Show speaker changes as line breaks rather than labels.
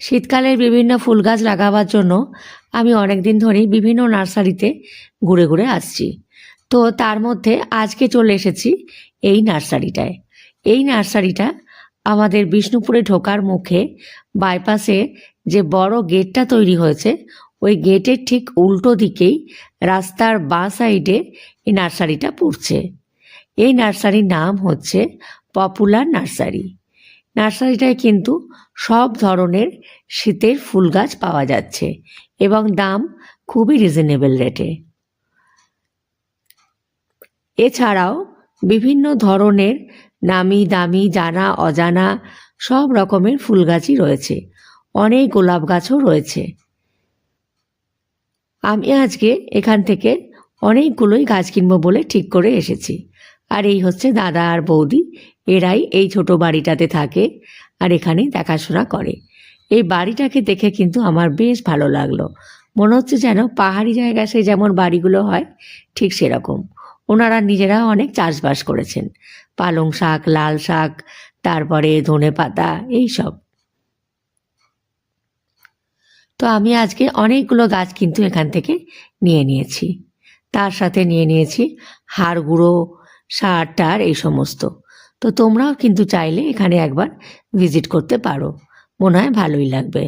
শীতকালের বিভিন্ন ফুল গাছ লাগাবার জন্য আমি অনেক দিন ধরেই বিভিন্ন নার্সারিতে ঘুরে ঘুরে আসছি। তো তার মধ্যে আজকে চলে এসেছি এই নার্সারিটায়। এই নার্সারিটা আমাদের বিষ্ণুপুরে ঢোকার মুখে বাইপাসে যে বড় গেটটা তৈরি হয়েছে, ওই গেটের ঠিক উল্টো দিকেই রাস্তার বাঁ সাইডে এই নার্সারিটা পড়ছে। এই নার্সারির নাম হচ্ছে পপুলার নার্সারি। নার্সারিটায় কিন্তু সব ধরনের শীতের ফুল গাছ পাওয়া যাচ্ছে এবং দাম খুবই রিজনেবল রেটে। এছাড়াও বিভিন্ন ধরনের নামি দামি জানা অজানা সব রকমের ফুল গাছই রয়েছে, অনেক গোলাপ গাছও রয়েছে। আমি আজকে এখান থেকে অনেকগুলোই গাছ কিনবো বলে ঠিক করে এসেছি। আর এই হচ্ছে দাদা আর বৌদি, এরাই এই ছোট বাড়িটাতে থাকে আর এখানেই দেখাশোনা করে। এই বাড়িটাকে দেখে কিন্তু আমার বেশ ভালো লাগলো। মনে হচ্ছে যেন পাহাড়ি জায়গায় সে যেমন বাড়িগুলো হয় ঠিক সেরকম। ওনারা নিজেরাও অনেক চাষবাস করেছেন, পালং শাক, লাল শাক, তারপরে ধনে পাতা, এইসব। তো আমি আজকে অনেকগুলো গাছ কিন্তু এখান থেকে নিয়ে নিয়েছি। তার সাথে নিয়ে নিয়েছি হাড় গুঁড়ো, সার টার, এই সমস্ত। তো তোমরাও কিন্তু চাইলে এখানে একবার ভিজিট করতে পারো, মনে হয় ভালোই লাগবে।